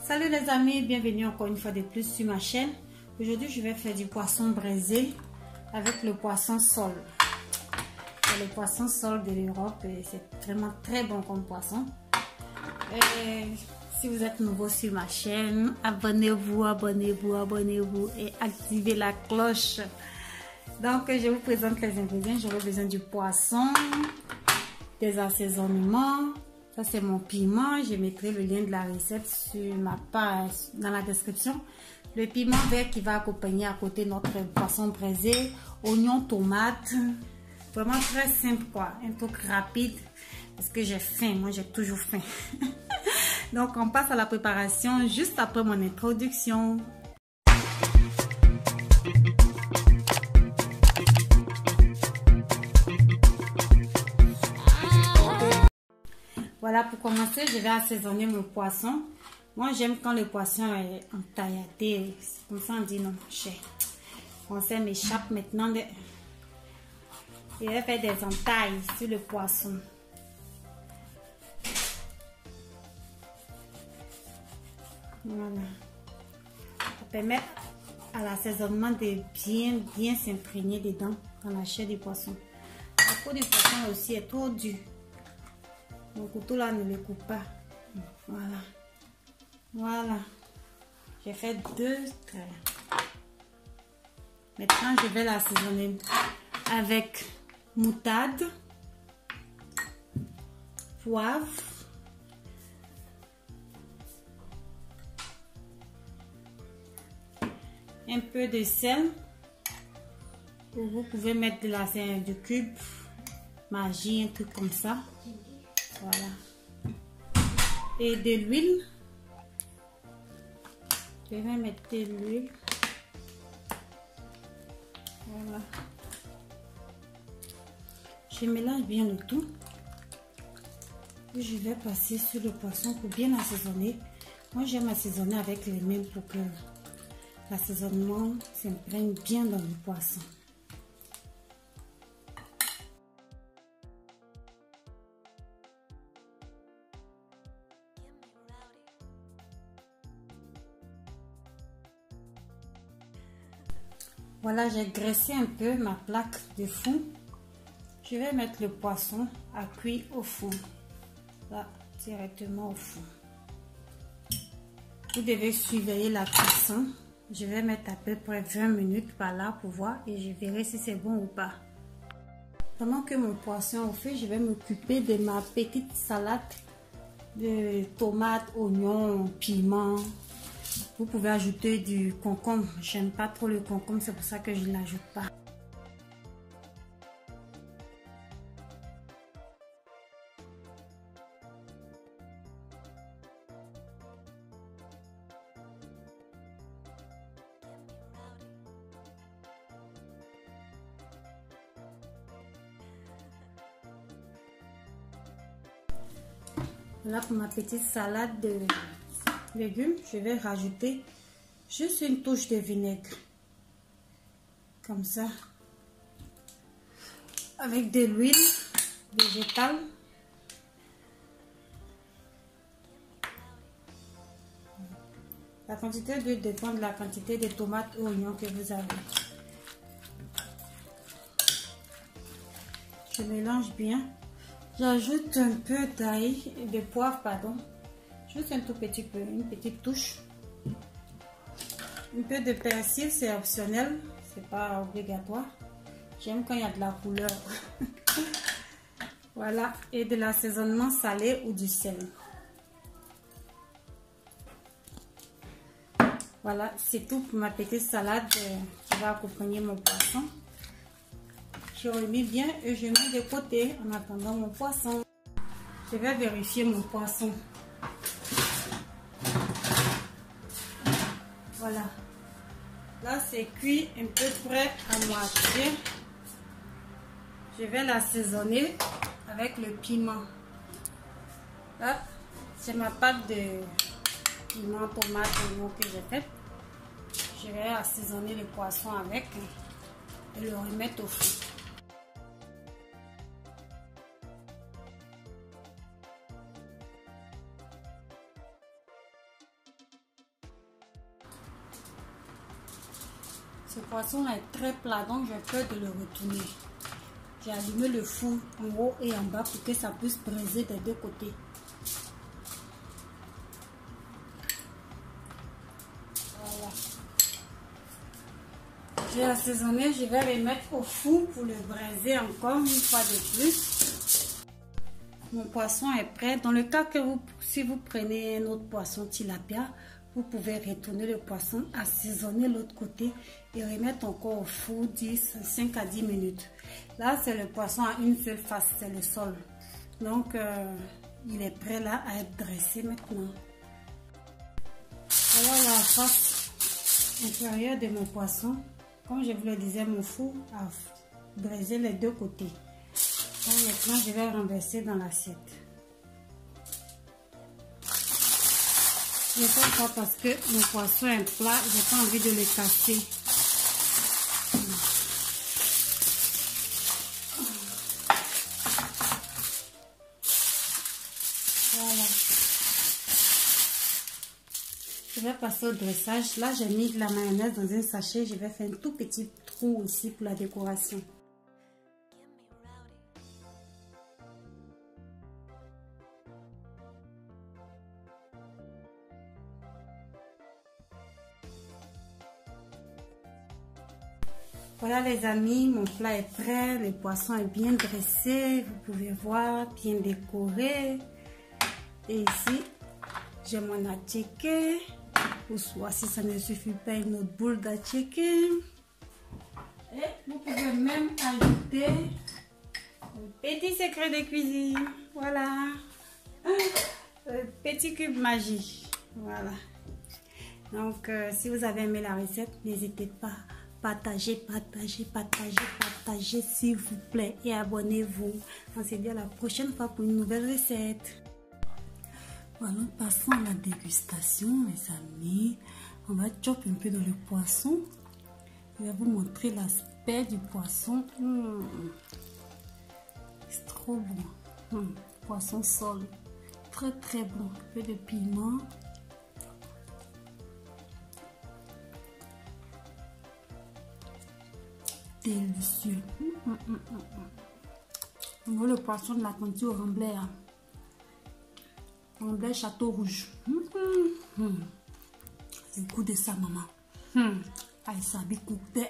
Salut les amis, bienvenue encore une fois de plus sur ma chaîne. Aujourd'hui je vais faire du poisson braisé avec le poisson sole. Le poisson sole de l'Europe, c'est vraiment très bon comme poisson. Et si vous êtes nouveau sur ma chaîne, abonnez-vous et activez la cloche. Donc je vous présente les ingrédients. J'aurai besoin du poisson, des assaisonnements. Ça c'est mon piment. Je mettrai le lien de la recette sur ma page dans la description. Le piment vert qui va accompagner à côté notre poisson braisé, oignons, tomates. Vraiment très simple quoi, un truc rapide parce que j'ai faim, moi j'ai toujours faim. Donc on passe à la préparation juste après mon introduction. Voilà, pour commencer, je vais assaisonner mon poisson. Moi j'aime quand le poisson est entailladé, comme ça on dit non cher. On sait m'échappe maintenant de... Je vais faire des entailles sur le poisson. Voilà. Ça permet à l'assaisonnement de bien s'imprégner dedans, dans la chair du poisson. La peau du poisson aussi est trop dure. Mon couteau là ne le coupe pas. Voilà. Voilà. J'ai fait 2 traits. Maintenant, je vais l'assaisonner avec moutarde, poivre, un peu de sel. Vous pouvez mettre de la sel de cube, magie, un truc comme ça. Voilà. Et de l'huile. Je vais mettre de l'huile. Voilà. Je mélange bien le tout. Et je vais passer sur le poisson pour bien assaisonner. Moi j'aime assaisonner avec les mains pour que l'assaisonnement s'imprègne bien dans le poisson. Voilà, j'ai graissé un peu ma plaque de four. Je vais mettre le poisson à cuire au four. Là, directement au four. Vous devez surveiller la cuisson. Je vais mettre à peu près 20 minutes par là pour voir et je verrai si c'est bon ou pas. Pendant que mon poisson est au feu, je vais m'occuper de ma petite salade de tomates, oignons, piments. Vous pouvez ajouter du concombre. J'aime pas trop le concombre, c'est pour ça que je ne l'ajoute pas. Là pour ma petite salade de légumes, je vais rajouter juste une touche de vinaigre. Comme ça. Avec de l'huile végétale. La quantité d'huile dépend de la quantité de tomates ou oignons que vous avez. Je mélange bien. J'ajoute un peu d'ail, de poivre, pardon. Juste un tout petit peu, une petite touche. Un peu de persil, c'est optionnel, c'est pas obligatoire. J'aime quand il y a de la couleur. Voilà, et de l'assaisonnement salé ou du sel. Voilà, c'est tout pour ma petite salade qui va accompagner mon poisson. Je remis bien et je mets de côté en attendant mon poisson. Je vais vérifier mon poisson. Voilà. Là, c'est cuit un peu près à moitié. Je vais l'assaisonner avec le piment. Là, c'est ma pâte de piment, tomate, oignon que j'ai faite. Je vais assaisonner le poisson avec et le remettre au four. poisson est très plat, donc j'ai peur de le retourner. J'ai allumé le four en haut et en bas pour que ça puisse braiser des deux côtés. Voilà. J'ai assaisonné, je vais le mettre au four pour le braiser encore une fois de plus. Mon poisson est prêt. Dans le cas que si vous prenez un autre poisson tilapia, vous pouvez retourner le poisson, assaisonner l'autre côté et remettre encore au four 5 à 10 minutes. Là, c'est le poisson à une seule face, c'est le sol. Donc, il est prêt là à être dressé maintenant. Voilà la face inférieure de mon poisson. Comme je vous le disais, mon four a braisé les deux côtés. Donc, maintenant, je vais renverser dans l'assiette. Je fais ça parce que mon poisson est plat, j'ai pas envie de le casser. Voilà. Je vais passer au dressage. Là, j'ai mis de la mayonnaise dans un sachet. Je vais faire un tout petit trou ici pour la décoration. Voilà les amis, mon plat est prêt, le poisson est bien dressé, vous pouvez voir, bien décoré. Et ici, j'ai mon attiqué, ou soit si ça ne suffit pas, une autre boule d'attiqué. Et vous pouvez même ajouter un petit secret de cuisine, voilà, un petit cube magique, voilà. Donc, si vous avez aimé la recette, n'hésitez pas. Partagez, s'il vous plaît, et abonnez-vous. On se dit à la prochaine fois pour une nouvelle recette. Voilà, passons à la dégustation, mes amis. On va chopper un peu dans le poisson. Je vais vous montrer l'aspect du poisson. C'est trop bon. Poisson sol. Très très bon. Un peu de piment. Délicieux. Le poisson de la cantine au remblai. Remblai Château Rouge. Le goût de sa maman. Elle s'habille coupée.